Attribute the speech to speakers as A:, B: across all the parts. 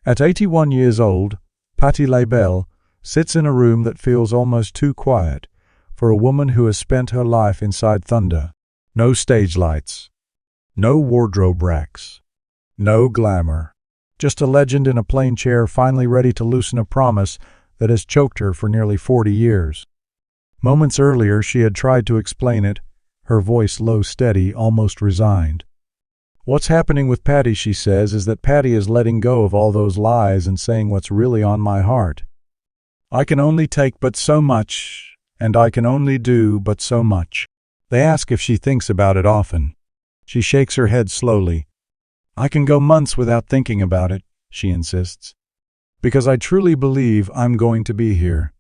A: At 81 years old, Patti LaBelle sits in a room that feels almost too quiet for a woman who has spent her life inside thunder. No stage lights, no wardrobe racks, no glamour. Just a legend in a plain chair finally ready to loosen a promise that has choked her for nearly 40 years. Moments earlier she had tried to explain it, her voice low, steady, almost resigned. What's happening with Patti, she says, is that Patti is letting go of all those lies and saying what's really on my heart. I can only take but so much, and I can only do but so much. They ask if she thinks about it often. She shakes her head slowly. I can go months without thinking about it, she insists, because I truly believe I'm going to be here.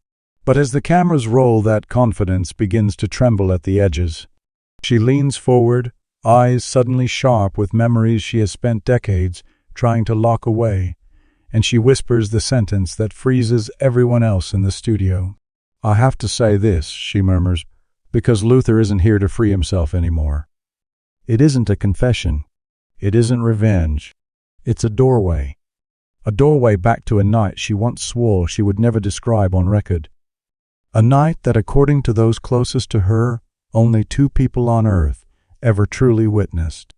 A: But as the cameras roll, that confidence begins to tremble at the edges. She leans forward, eyes suddenly sharp with memories she has spent decades trying to lock away, and she whispers the sentence that freezes everyone else in the studio. I have to say this, she murmurs, because Luther isn't here to free himself anymore. It isn't a confession. It isn't revenge. It's a doorway. A doorway back to a night she once swore she would never describe on record. A night that, according to those closest to her, only 2 people on earth ever truly witnessed.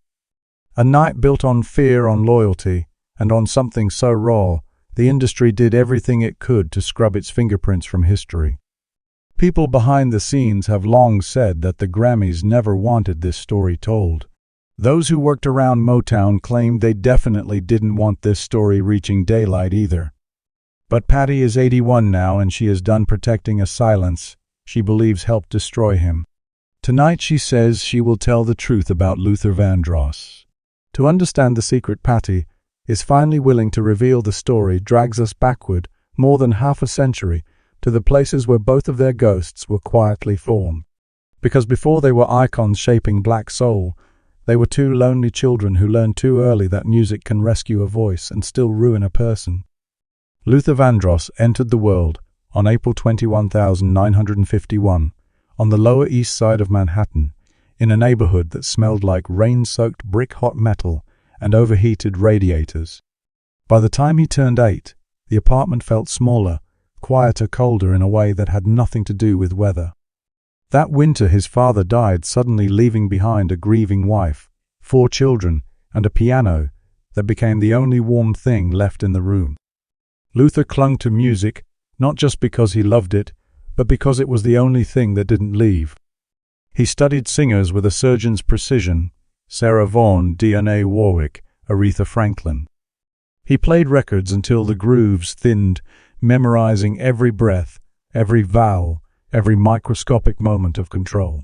A: A night built on fear, on loyalty, and on something so raw, the industry did everything it could to scrub its fingerprints from history. People behind the scenes have long said that the Grammys never wanted this story told. Those who worked around Motown claimed they definitely didn't want this story reaching daylight either. But Patti is 81 now, and she is done protecting a silence she believes helped destroy him. Tonight, she says, she will tell the truth about Luther Vandross. To understand the secret, Patti is finally willing to reveal the story drags us backward more than half a century to the places where both of their ghosts were quietly formed. Because before they were icons shaping black soul, they were 2 lonely children who learned too early that music can rescue a voice and still ruin a person. Luther Vandross entered the world on April 21, 1951, on the Lower East Side of Manhattan, in a neighborhood that smelled like rain-soaked brick-hot metal and overheated radiators. By the time he turned 8, the apartment felt smaller, quieter, colder in a way that had nothing to do with weather. That winter his father died, suddenly leaving behind a grieving wife, 4 children, and a piano that became the only warm thing left in the room. Luther clung to music, not just because he loved it, but because it was the only thing that didn't leave. He studied singers with a surgeon's precision: Sarah Vaughan, Dionne Warwick, Aretha Franklin. He played records until the grooves thinned, memorizing every breath, every vowel, every microscopic moment of control.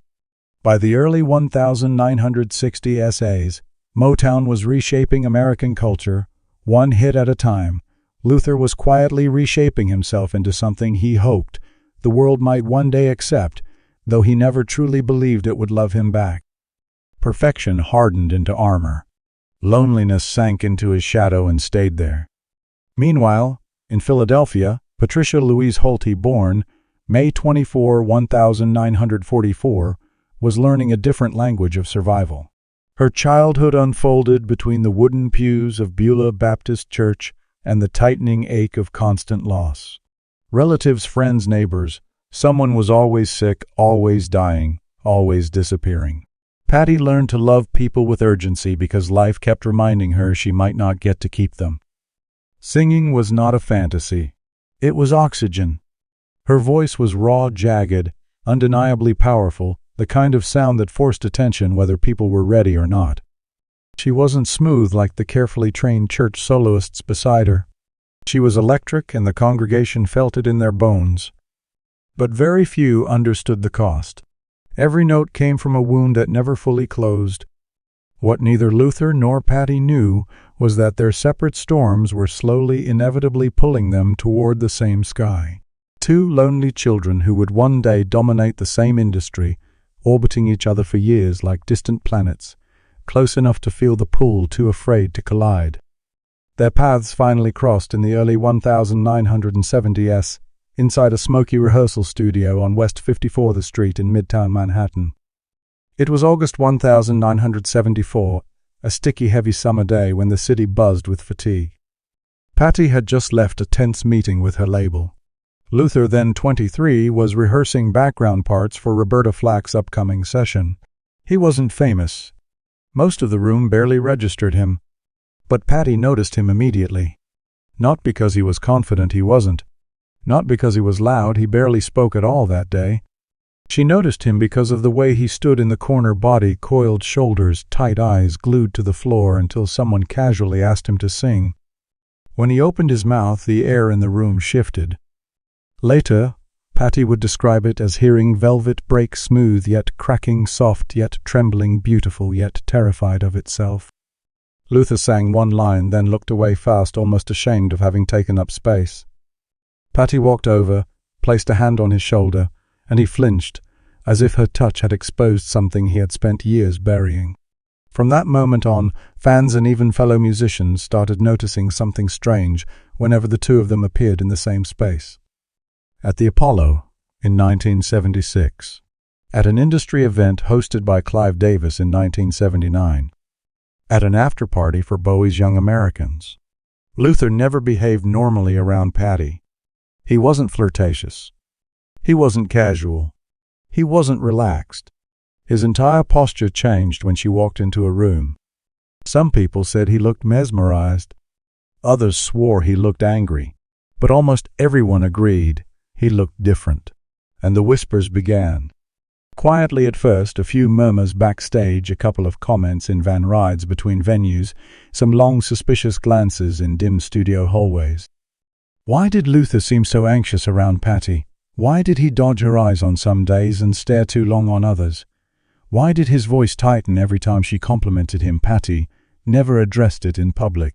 A: By the early 1960 essays, Motown was reshaping American culture, one hit at a time. Luther was quietly reshaping himself into something he hoped the world might one day accept, though he never truly believed it would love him back. Perfection hardened into armor. Loneliness sank into his shadow and stayed there. Meanwhile, in Philadelphia, Patricia Louise Holty, born May 24, 1944, was learning a different language of survival. Her childhood unfolded between the wooden pews of Beulah Baptist Church and the tightening ache of constant loss. Relatives, friends, neighbors, someone was always sick, always dying, always disappearing. Patti learned to love people with urgency because life kept reminding her she might not get to keep them. Singing was not a fantasy. It was oxygen. Her voice was raw, jagged, undeniably powerful, the kind of sound that forced attention whether people were ready or not. She wasn't smooth like the carefully trained church soloists beside her. She was electric, and the congregation felt it in their bones. But very few understood the cost. Every note came from a wound that never fully closed. What neither Luther nor Patti knew was that their separate storms were slowly, inevitably pulling them toward the same sky. 2 lonely children who would one day dominate the same industry, orbiting each other for years like distant planets, close enough to feel the pull, too afraid to collide. Their paths finally crossed in the early 1970s, inside a smoky rehearsal studio on West 54th Street in Midtown Manhattan. It was August 1974, a sticky, heavy summer day when the city buzzed with fatigue. Patti had just left a tense meeting with her label. Luther, then 23, was rehearsing background parts for Roberta Flack's upcoming session. He wasn't famous. Most of the room barely registered him. But Patti noticed him immediately. Not because he was confident, he wasn't. Not because he was loud, he barely spoke at all that day. She noticed him because of the way he stood in the corner, body, coiled shoulders, tight eyes glued to the floor until someone casually asked him to sing. When he opened his mouth, the air in the room shifted. Later, Patti would describe it as hearing velvet break smooth, yet cracking, soft, yet trembling, beautiful, yet terrified of itself. Luther sang one line, then looked away fast, almost ashamed of having taken up space. Patti walked over, placed a hand on his shoulder, and he flinched, as if her touch had exposed something he had spent years burying. From that moment on, fans and even fellow musicians started noticing something strange whenever the two of them appeared in the same space. At the Apollo, in 1976. At an industry event hosted by Clive Davis in 1979. At an after-party for Bowie's Young Americans. Luther never behaved normally around Patti. He wasn't flirtatious. He wasn't casual. He wasn't relaxed. His entire posture changed when she walked into a room. Some people said he looked mesmerized. Others swore he looked angry. But almost everyone agreed he looked different. And the whispers began. Quietly at first, a few murmurs backstage, a couple of comments in van rides between venues, some long suspicious glances in dim studio hallways. Why did Luther seem so anxious around Patti? Why did he dodge her eyes on some days and stare too long on others? Why did his voice tighten every time she complimented him? Patti never addressed it in public.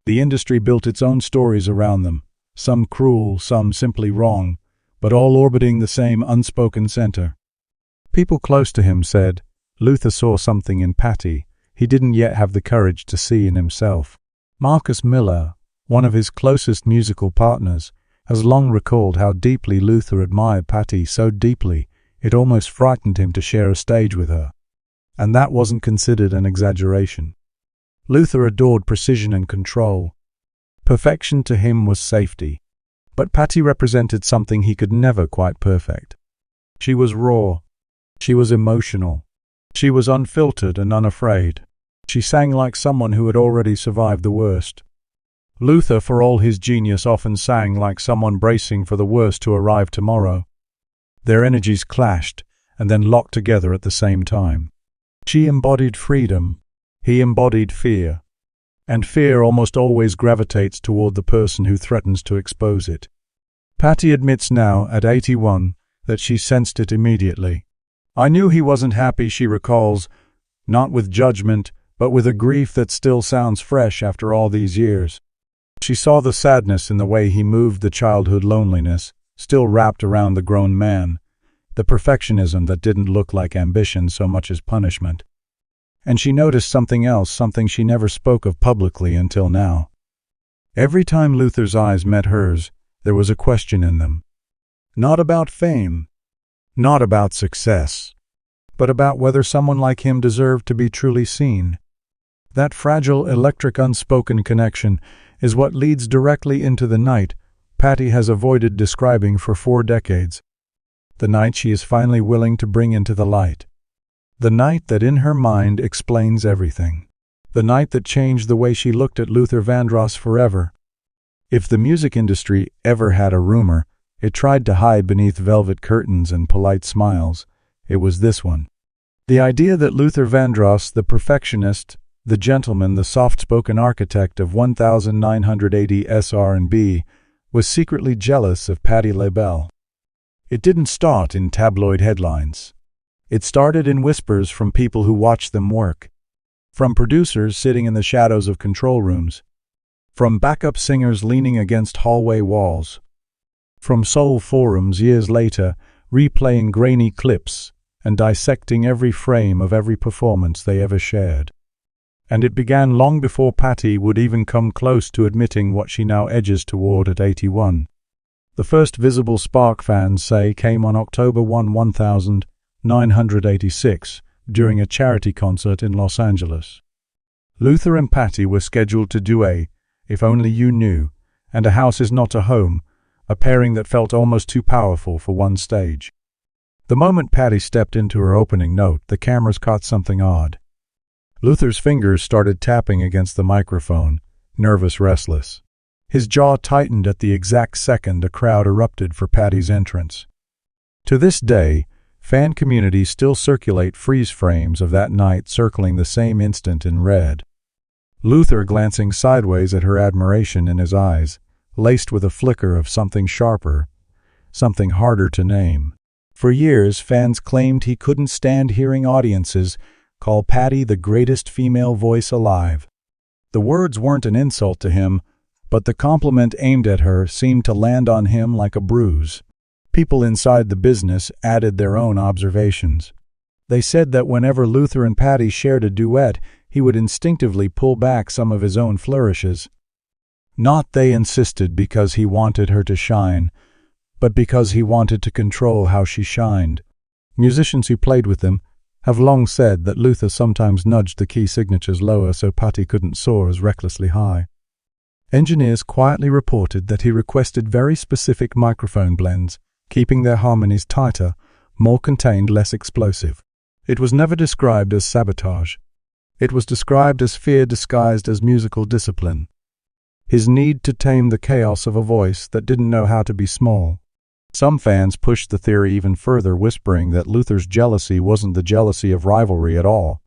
A: The industry built its own stories around them, some cruel, some simply wrong, but all orbiting the same unspoken center. People close to him said Luther saw something in Patti he didn't yet have the courage to see in himself. Marcus Miller, one of his closest musical partners, has long recalled how deeply Luther admired Patti, so deeply it almost frightened him to share a stage with her. And that wasn't considered an exaggeration. Luther adored precision and control. Perfection to him was safety. But Patti represented something he could never quite perfect. She was raw. She was emotional. She was unfiltered and unafraid. She sang like someone who had already survived the worst. Luther, for all his genius, often sang like someone bracing for the worst to arrive tomorrow. Their energies clashed and then locked together at the same time. She embodied freedom. He embodied fear. And fear almost always gravitates toward the person who threatens to expose it. Patti admits now, at 81, that she sensed it immediately. I knew he wasn't happy, she recalls, not with judgment, but with a grief that still sounds fresh after all these years. She saw the sadness in the way he moved, the childhood loneliness, still wrapped around the grown man, the perfectionism that didn't look like ambition so much as punishment. And she noticed something else, something she never spoke of publicly until now. Every time Luther's eyes met hers, there was a question in them. Not about fame, not about success, but about whether someone like him deserved to be truly seen. That fragile, electric, unspoken connection is what leads directly into the night Patti has avoided describing for 4 decades. The night she is finally willing to bring into the light. The night that in her mind explains everything. The night that changed the way she looked at Luther Vandross forever. If the music industry ever had a rumor, it tried to hide beneath velvet curtains and polite smiles. It was this one. The idea that Luther Vandross, the perfectionist, the gentleman, the soft-spoken architect of 1980 R&B, was secretly jealous of Patti LaBelle. It didn't start in tabloid headlines. It started in whispers from people who watched them work. From producers sitting in the shadows of control rooms. From backup singers leaning against hallway walls. From soul forums years later, replaying grainy clips and dissecting every frame of every performance they ever shared. And it began long before Patti would even come close to admitting what she now edges toward at 81. The first visible spark, fans say, came on October 1, 1986, during a charity concert in Los Angeles. Luther and Patti were scheduled to do a If Only You Knew, and A House Is Not a Home, a pairing that felt almost too powerful for one stage. The moment Patti stepped into her opening note, the cameras caught something odd. Luther's fingers started tapping against the microphone, nervous, restless. His jaw tightened at the exact second a crowd erupted for Patti's entrance. To this day, fan communities still circulate freeze frames of that night circling the same instant in red. Luther glancing sideways at her, admiration in his eyes, laced with a flicker of something sharper, something harder to name. For years, fans claimed he couldn't stand hearing audiences call Patti the greatest female voice alive. The words weren't an insult to him, but the compliment aimed at her seemed to land on him like a bruise. People inside the business added their own observations. They said that whenever Luther and Patti shared a duet, he would instinctively pull back some of his own flourishes. Not, they insisted, because he wanted her to shine, but because he wanted to control how she shined. Musicians who played with him have long said that Luther sometimes nudged the key signatures lower so Patti couldn't soar as recklessly high. Engineers quietly reported that he requested very specific microphone blends, keeping their harmonies tighter, more contained, less explosive. It was never described as sabotage. It was described as fear disguised as musical discipline. His need to tame the chaos of a voice that didn't know how to be small. Some fans pushed the theory even further, whispering that Luther's jealousy wasn't the jealousy of rivalry at all.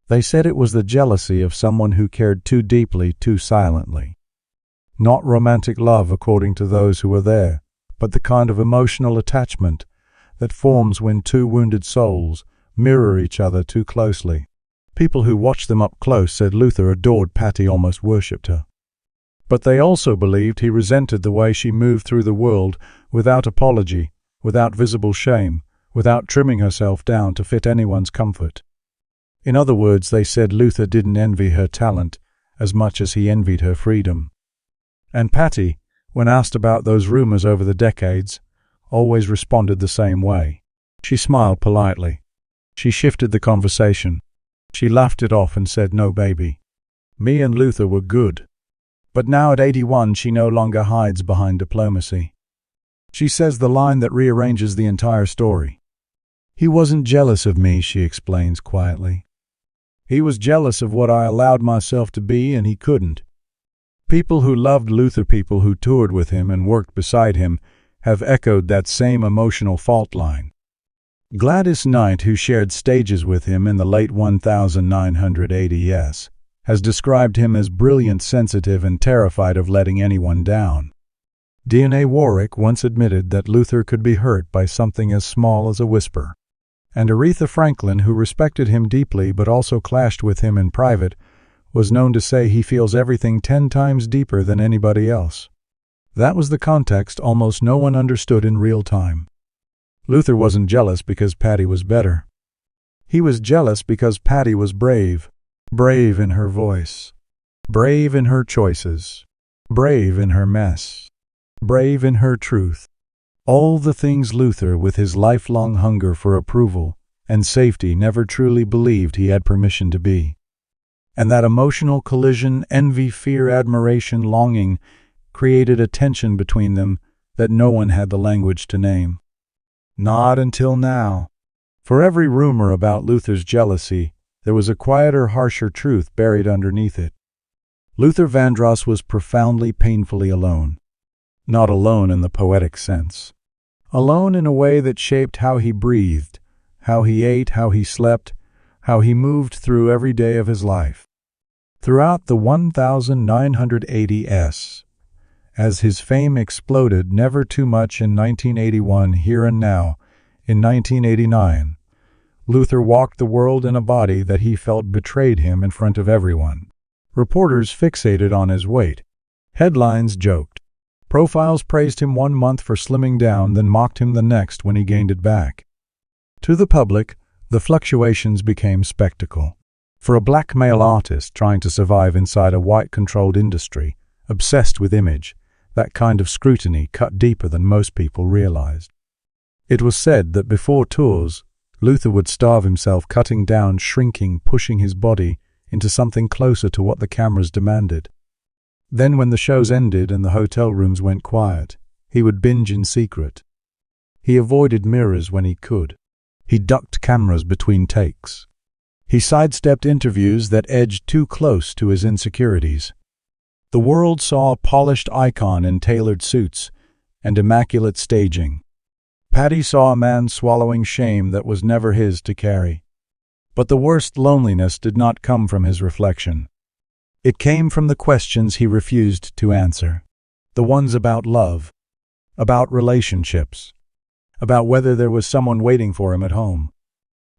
A: They said it was the jealousy of someone who cared too deeply, too silently. Not romantic love, according to those who were there, but the kind of emotional attachment that forms when two wounded souls mirror each other too closely. People who watched them up close said Luther adored Patti, almost worshipped her. But they also believed he resented the way she moved through the world without apology, without visible shame, without trimming herself down to fit anyone's comfort. In other words, they said Luther didn't envy her talent as much as he envied her freedom. And Patti, when asked about those rumors over the decades, always responded the same way. She smiled politely. She shifted the conversation. She laughed it off and said, "No, baby. Me and Luther were good." But now at 81, she no longer hides behind diplomacy. She says the line that rearranges the entire story. "He wasn't jealous of me," she explains quietly. "He was jealous of what I allowed myself to be, and he couldn't." People who loved Luther, people who toured with him and worked beside him, have echoed that same emotional fault line. Gladys Knight, who shared stages with him in the late 1980s, has described him as brilliant, sensitive, and terrified of letting anyone down. Dionne Warwick once admitted that Luther could be hurt by something as small as a whisper. And Aretha Franklin, who respected him deeply but also clashed with him in private, was known to say he feels everything 10 times deeper than anybody else. That was the context almost no one understood in real time. Luther wasn't jealous because Patti was better. He was jealous because Patti was brave. Brave in her voice, brave in her choices, brave in her mess, brave in her truth. All the things Luther, with his lifelong hunger for approval and safety, never truly believed he had permission to be. And that emotional collision, envy, fear, admiration, longing, created a tension between them that no one had the language to name. Not until now. For every rumor about Luther's jealousy, there was a quieter, harsher truth buried underneath it. Luther Vandross was profoundly, painfully alone. Not alone in the poetic sense. Alone in a way that shaped how he breathed, how he ate, how he slept, how he moved through every day of his life. Throughout the 1980s, as his fame exploded, never too much in 1981, Here and Now, in 1989, Luther walked the world in a body that he felt betrayed him in front of everyone. Reporters fixated on his weight. Headlines joked. Profiles praised him 1 month for slimming down, then mocked him the next when he gained it back. To the public, the fluctuations became spectacle. For a black male artist trying to survive inside a white-controlled industry, obsessed with image, that kind of scrutiny cut deeper than most people realized. It was said that before tours, Luther would starve himself, cutting down, shrinking, pushing his body into something closer to what the cameras demanded. Then when the shows ended and the hotel rooms went quiet, he would binge in secret. He avoided mirrors when he could. He ducked cameras between takes. He sidestepped interviews that edged too close to his insecurities. The world saw a polished icon in tailored suits and immaculate staging. Patti saw a man swallowing shame that was never his to carry. But the worst loneliness did not come from his reflection. It came from the questions he refused to answer. The ones about love, about relationships, about whether there was someone waiting for him at home.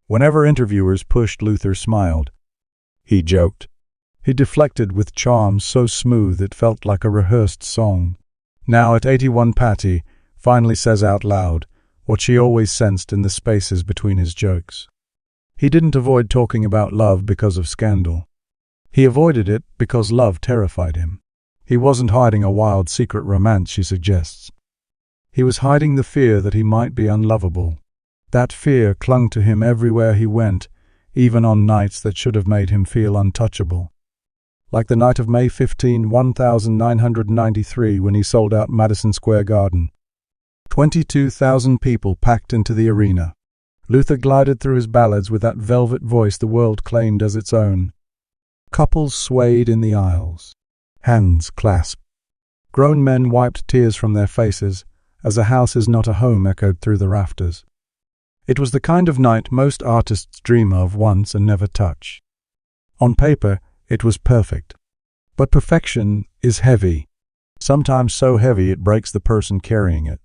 A: Whenever interviewers pushed, Luther smiled. He joked. He deflected with charm so smooth it felt like a rehearsed song. Now at 81, Patti finally says out loud what she always sensed in the spaces between his jokes. He didn't avoid talking about love because of scandal. He avoided it because love terrified him. He wasn't hiding a wild secret romance, she suggests. He was hiding the fear that he might be unlovable. That fear clung to him everywhere he went, even on nights that should have made him feel untouchable. Like the night of May 15, 1993, when he sold out Madison Square Garden. 22,000 people packed into the arena. Luther glided through his ballads with that velvet voice the world claimed as its own. Couples swayed in the aisles. Hands clasped. Grown men wiped tears from their faces as "A House Is Not a Home" echoed through the rafters. It was the kind of night most artists dream of once and never touch. On paper, it was perfect. But perfection is heavy, sometimes so heavy it breaks the person carrying it.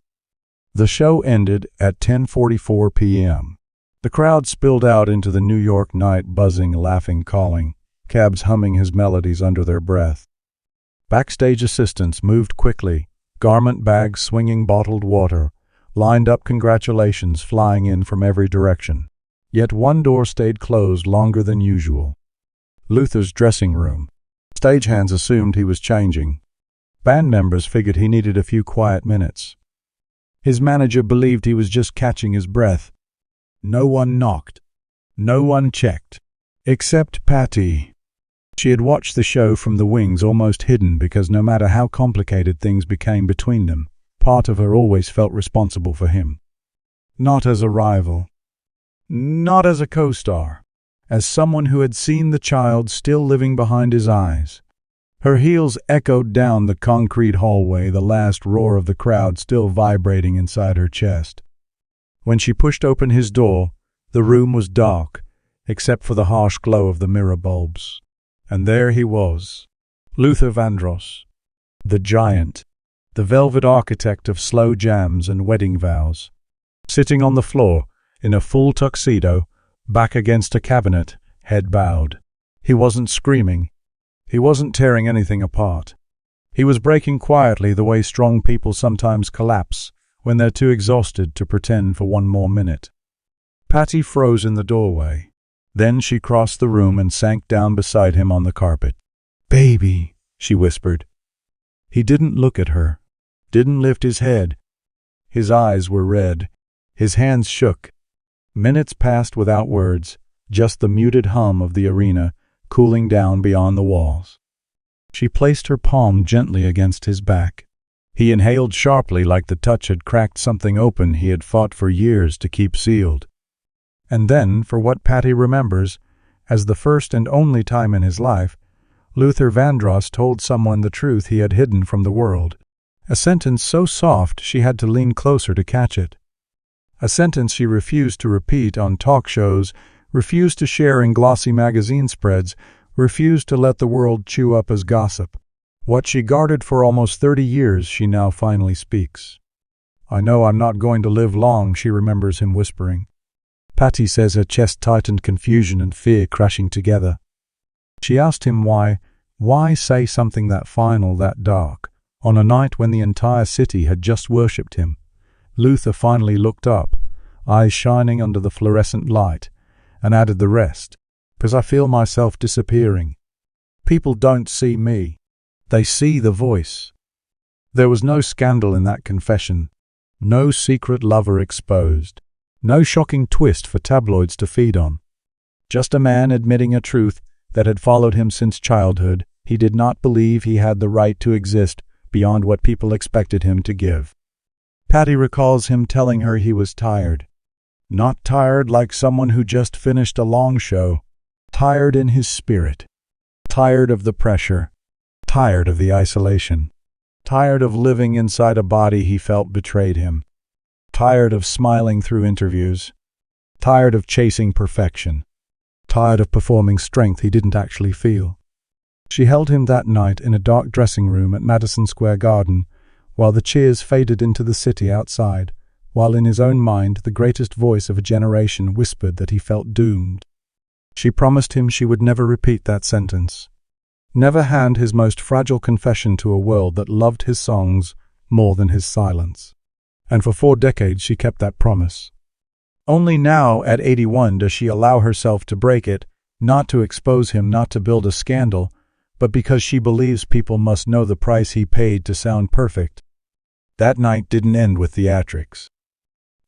A: The show ended at 10:44 p.m. The crowd spilled out into the New York night, buzzing, laughing, calling, cabs humming his melodies under their breath. Backstage assistants moved quickly, garment bags swinging bottled water, lined up congratulations flying in from every direction. Yet one door stayed closed longer than usual. Luther's dressing room. Stagehands assumed he was changing. Band members figured he needed a few quiet minutes. His manager believed he was just catching his breath. No one knocked. No one checked. Except Patti. She had watched the show from the wings, almost hidden, because no matter how complicated things became between them, part of her always felt responsible for him. Not as a rival. Not as a co-star. As someone who had seen the child still living behind his eyes. Her heels echoed down the concrete hallway, the last roar of the crowd still vibrating inside her chest. When she pushed open his door, the room was dark, except for the harsh glow of the mirror bulbs. And there he was, Luther Vandross, the giant, the velvet architect of slow jams and wedding vows, sitting on the floor in a full tuxedo, back against a cabinet, head bowed. He wasn't screaming. He wasn't tearing anything apart. He was breaking quietly, the way strong people sometimes collapse when they're too exhausted to pretend for one more minute. Patti froze in the doorway. Then she crossed the room and sank down beside him on the carpet. "Baby," she whispered. He didn't look at her, didn't lift his head. His eyes were red. His hands shook. Minutes passed without words, just the muted hum of the arena cooling down beyond the walls. She placed her palm gently against his back. He inhaled sharply, like the touch had cracked something open he had fought for years to keep sealed. And then, for what Patti remembers as the first and only time in his life, Luther Vandross told someone the truth he had hidden from the world. A sentence so soft she had to lean closer to catch it. A sentence she refused to repeat on talk shows, refused to share in glossy magazine spreads, refused to let the world chew up as gossip. What she guarded for almost 30 years she now finally speaks. "I know I'm not going to live long," she remembers him whispering. Patti says her chest tightened, confusion and fear crashing together. She asked him why say something that final, that dark, on a night when the entire city had just worshipped him. Luther finally looked up, eyes shining under the fluorescent light, and added the rest, "'Cause I feel myself disappearing. People don't see me. They see the voice." There was no scandal in that confession, no secret lover exposed, no shocking twist for tabloids to feed on. Just a man admitting a truth that had followed him since childhood. He did not believe he had the right to exist beyond what people expected him to give. Patti recalls him telling her he was tired. Not tired like someone who just finished a long show. Tired in his spirit. Tired of the pressure. Tired of the isolation. Tired of living inside a body he felt betrayed him. Tired of smiling through interviews. Tired of chasing perfection. Tired of performing strength he didn't actually feel. She held him that night in a dark dressing room at Madison Square Garden, while the cheers faded into the city outside, while in his own mind the greatest voice of a generation whispered that he felt doomed. She promised him she would never repeat that sentence. Never hand his most fragile confession to a world that loved his songs more than his silence. And for 4 decades she kept that promise. Only now, at 81, does she allow herself to break it, not to expose him, not to build a scandal, but because she believes people must know the price he paid to sound perfect. That night didn't end with theatrics.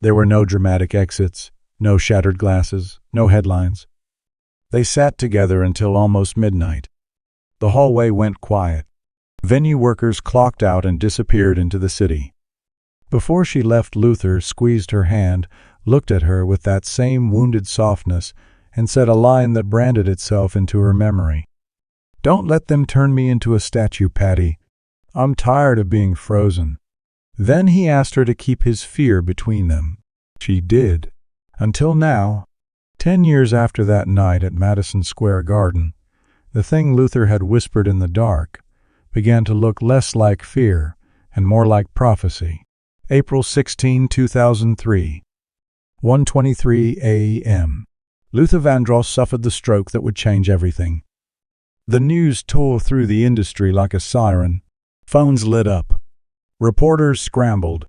A: There were no dramatic exits, no shattered glasses, no headlines. They sat together until almost midnight. The hallway went quiet. Venue workers clocked out and disappeared into the city. Before she left, Luther squeezed her hand, looked at her with that same wounded softness, and said a line that branded itself into her memory. "Don't let them turn me into a statue, Patti. I'm tired of being frozen." Then he asked her to keep his fear between them. She did. Until now, 10 years after that night at Madison Square Garden, the thing Luther had whispered in the dark began to look less like fear and more like prophecy. April 16, 2003, 1:23 a.m. Luther Vandross suffered the stroke that would change everything. The news tore through the industry like a siren. Phones lit up. Reporters scrambled.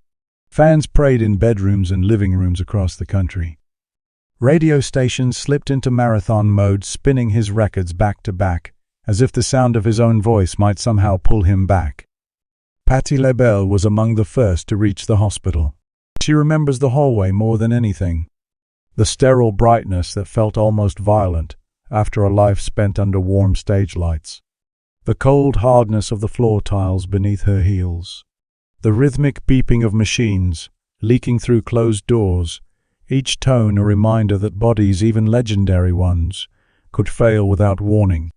A: Fans prayed in bedrooms and living rooms across the country. Radio stations slipped into marathon mode, spinning his records back to back, as if the sound of his own voice might somehow pull him back. Patti LaBelle was among the first to reach the hospital. She remembers the hallway more than anything. The sterile brightness that felt almost violent after a life spent under warm stage lights. The cold hardness of the floor tiles beneath her heels. The rhythmic beeping of machines, leaking through closed doors, each tone a reminder that bodies, even legendary ones, could fail without warning.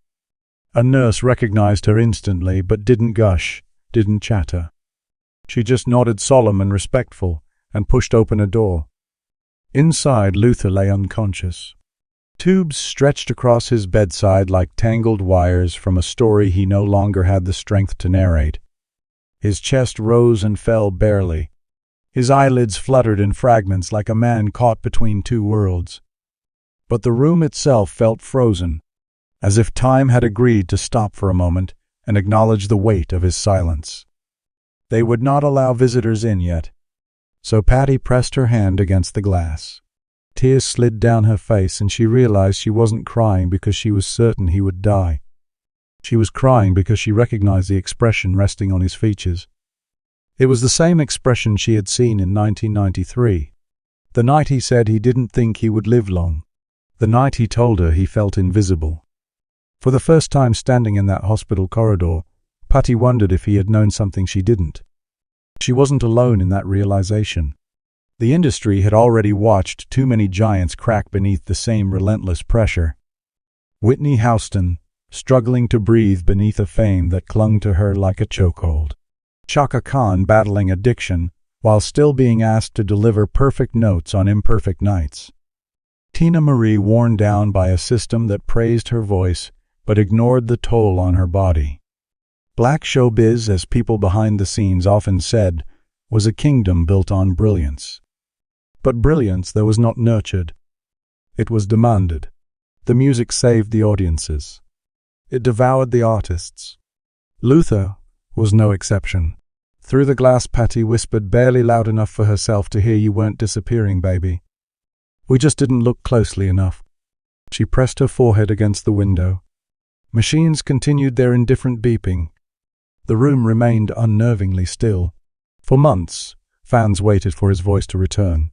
A: A nurse recognized her instantly, but didn't gush, didn't chatter. She just nodded, solemn and respectful, and pushed open a door. Inside, Luther lay unconscious. Tubes stretched across his bedside like tangled wires from a story he no longer had the strength to narrate. His chest rose and fell barely. His eyelids fluttered in fragments like a man caught between two worlds. But the room itself felt frozen, as if time had agreed to stop for a moment and acknowledge the weight of his silence. They would not allow visitors in yet, so Patti pressed her hand against the glass. Tears slid down her face, and she realized she wasn't crying because she was certain he would die. She was crying because she recognized the expression resting on his features. It was the same expression she had seen in 1993, the night he said he didn't think he would live long, the night he told her he felt invisible. For the first time standing in that hospital corridor, Patti wondered if he had known something she didn't. She wasn't alone in that realization. The industry had already watched too many giants crack beneath the same relentless pressure. Whitney Houston, struggling to breathe beneath a fame that clung to her like a chokehold. Chaka Khan battling addiction while still being asked to deliver perfect notes on imperfect nights. Tina Marie worn down by a system that praised her voice but ignored the toll on her body. Black showbiz, as people behind the scenes often said, was a kingdom built on brilliance. But brilliance that was not nurtured. It was demanded. The music saved the audiences. It devoured the artists. Luther was no exception. Through the glass, Patti whispered, barely loud enough for herself to hear, "You weren't disappearing, baby. We just didn't look closely enough." She pressed her forehead against the window. Machines continued their indifferent beeping. The room remained unnervingly still. For months, fans waited for his voice to return.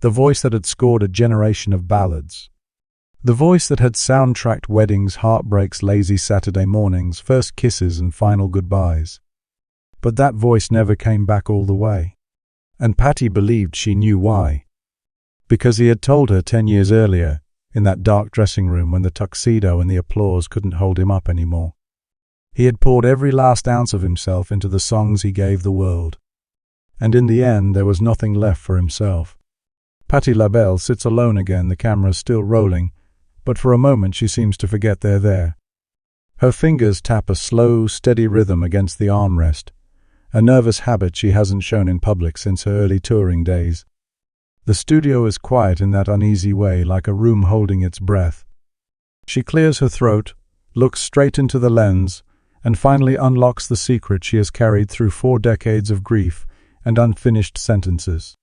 A: The voice that had scored a generation of ballads. The voice that had soundtracked weddings, heartbreaks, lazy Saturday mornings, first kisses and final goodbyes. But that voice never came back all the way. And Patti believed she knew why. Because he had told her 10 years earlier, in that dark dressing room when the tuxedo and the applause couldn't hold him up anymore. He had poured every last ounce of himself into the songs he gave the world. And in the end, there was nothing left for himself. Patti LaBelle sits alone again, the camera still rolling, but for a moment she seems to forget they're there. Her fingers tap a slow, steady rhythm against the armrest, a nervous habit she hasn't shown in public since her early touring days. The studio is quiet in that uneasy way, like a room holding its breath. She clears her throat, looks straight into the lens, and finally unlocks the secret she has carried through 4 decades of grief and unfinished sentences.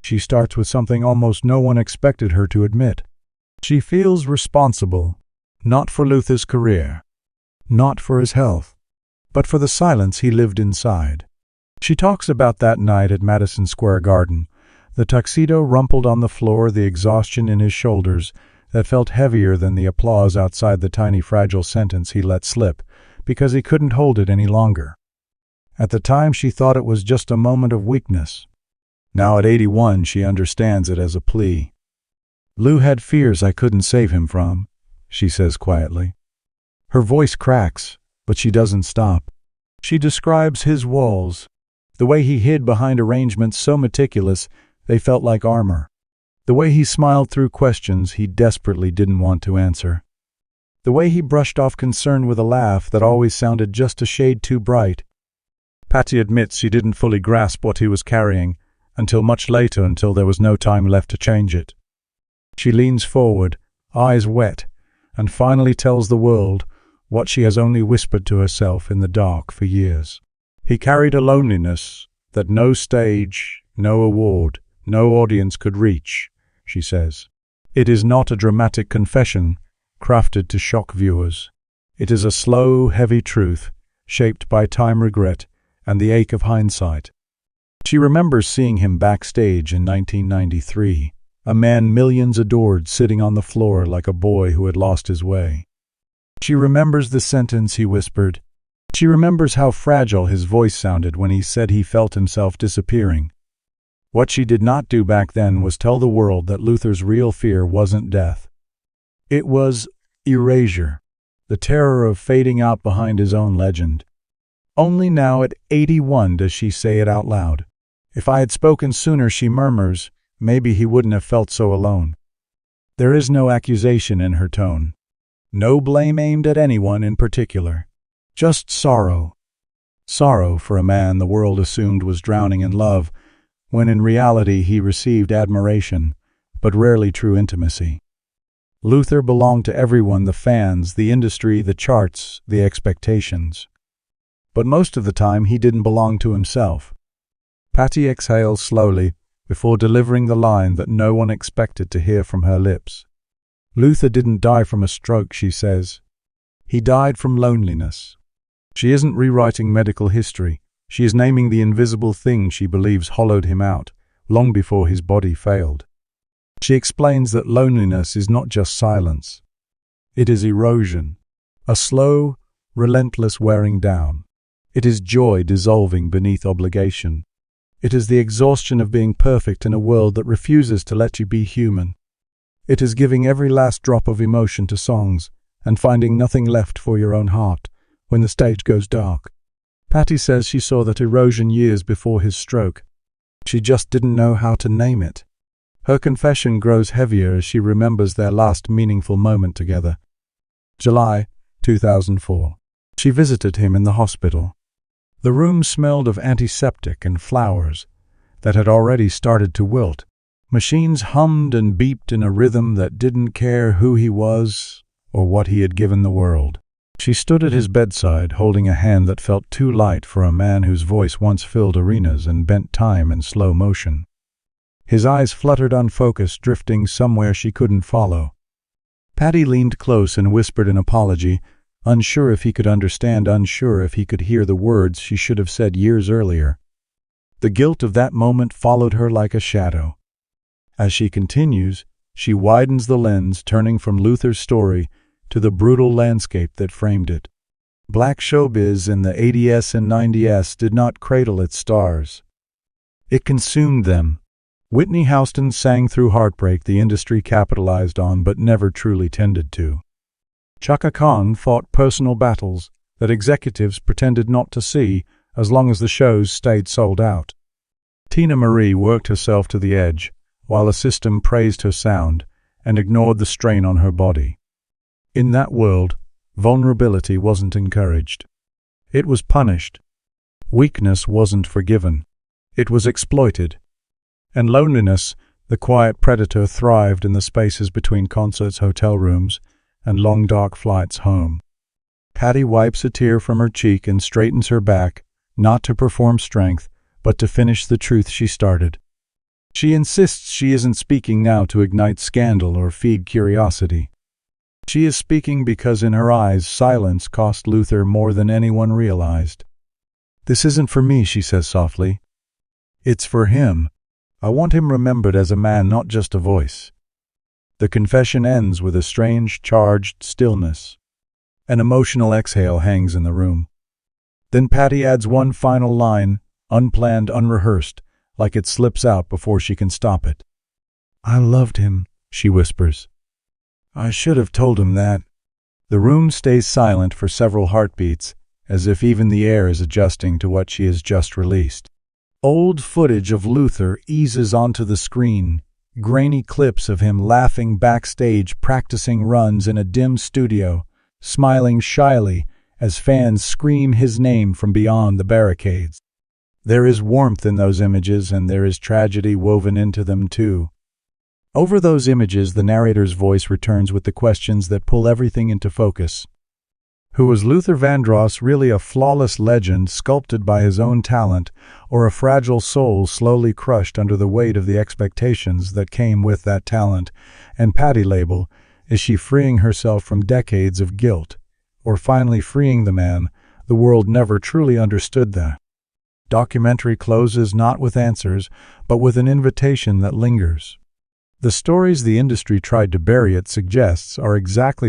A: She starts with something almost no one expected her to admit. She feels responsible, not for Luther's career, not for his health, but for the silence he lived inside. She talks about that night at Madison Square Garden, the tuxedo rumpled on the floor, the exhaustion in his shoulders that felt heavier than the applause outside the tiny fragile sentence he let slip because he couldn't hold it any longer. At the time she thought it was just a moment of weakness. Now at 81 she understands it as a plea. Lou had fears I couldn't save him from, she says quietly. Her voice cracks, but she doesn't stop. She describes his walls, the way he hid behind arrangements so meticulous they felt like armor, the way he smiled through questions he desperately didn't want to answer, the way he brushed off concern with a laugh that always sounded just a shade too bright. Patti admits she didn't fully grasp what he was carrying until much later, until there was no time left to change it. She leans forward, eyes wet, and finally tells the world what she has only whispered to herself in the dark for years. He carried a loneliness that no stage, no award, no audience could reach, she says. It is not a dramatic confession crafted to shock viewers. It is a slow, heavy truth shaped by time, regret, and the ache of hindsight. She remembers seeing him backstage in 1993, a man millions adored sitting on the floor like a boy who had lost his way. She remembers the sentence he whispered. She remembers how fragile his voice sounded when he said he felt himself disappearing. What she did not do back then was tell the world that Luther's real fear wasn't death. It was erasure, the terror of fading out behind his own legend. Only now at 81 does she say it out loud. If I had spoken sooner, she murmurs, maybe he wouldn't have felt so alone. There is no accusation in her tone. No blame aimed at anyone in particular. Just sorrow. Sorrow for a man the world assumed was drowning in love, when in reality he received admiration, but rarely true intimacy. Luther belonged to everyone, the fans, the industry, the charts, the expectations. But most of the time he didn't belong to himself. Patti exhales slowly before delivering the line that no one expected to hear from her lips. Luther didn't die from a stroke, she says. He died from loneliness. She isn't rewriting medical history. She is naming the invisible thing she believes hollowed him out, long before his body failed. She explains that loneliness is not just silence. It is erosion, a slow, relentless wearing down. It is joy dissolving beneath obligation. It is the exhaustion of being perfect in a world that refuses to let you be human. It is giving every last drop of emotion to songs and finding nothing left for your own heart when the stage goes dark. Patti says she saw that erosion years before his stroke. She just didn't know how to name it. Her confession grows heavier as she remembers their last meaningful moment together. July 2004. She visited him in the hospital. The room smelled of antiseptic and flowers that had already started to wilt. Machines hummed and beeped in a rhythm that didn't care who he was or what he had given the world. She stood at his bedside, holding a hand that felt too light for a man whose voice once filled arenas and bent time in slow motion. His eyes fluttered unfocused, drifting somewhere she couldn't follow. Patti leaned close and whispered an apology, unsure if he could understand, unsure if he could hear the words she should have said years earlier. The guilt of that moment followed her like a shadow. As she continues, She widens the lens, turning from Luther's story to the brutal landscape that framed it. Black showbiz in the 80s and 90s did not cradle its stars. It consumed them. Whitney Houston sang through heartbreak the industry capitalized on but never truly tended to. Chaka Khan fought personal battles that executives pretended not to see as long as the shows stayed sold out. Tina Marie worked herself to the edge, while the system praised her sound and ignored the strain on her body. In that world, vulnerability wasn't encouraged. It was punished. Weakness wasn't forgiven. It was exploited. And loneliness, the quiet predator, thrived in the spaces between concerts, hotel rooms, and long dark flights home. Patti wipes a tear from her cheek and straightens her back, not to perform strength, but to finish the truth she started. She insists she isn't speaking now to ignite scandal or feed curiosity. She is speaking because in her eyes silence cost Luther more than anyone realized. "This isn't for me," she says softly. "It's for him. I want him remembered as a man, not just a voice." The confession ends with a strange, charged stillness. An emotional exhale hangs in the room. Then Patti adds one final line, unplanned, unrehearsed, like it slips out before she can stop it. "I loved him," she whispers. "I should have told him that." The room stays silent for several heartbeats, as if even the air is adjusting to what she has just released. Old footage of Luther eases onto the screen, grainy clips of him laughing backstage, practicing runs in a dim studio, smiling shyly as fans scream his name from beyond the barricades. There is warmth in those images, and there is tragedy woven into them too. Over those images, the narrator's voice returns with the questions that pull everything into focus. Who was Luther Vandross, really a flawless legend sculpted by his own talent, or a fragile soul slowly crushed under the weight of the expectations that came with that talent? And Patti LaBelle, is she freeing herself from decades of guilt, or finally freeing the man the world never truly understood? The documentary closes not with answers, but with an invitation that lingers. The stories the industry tried to bury, it suggests, are exactly the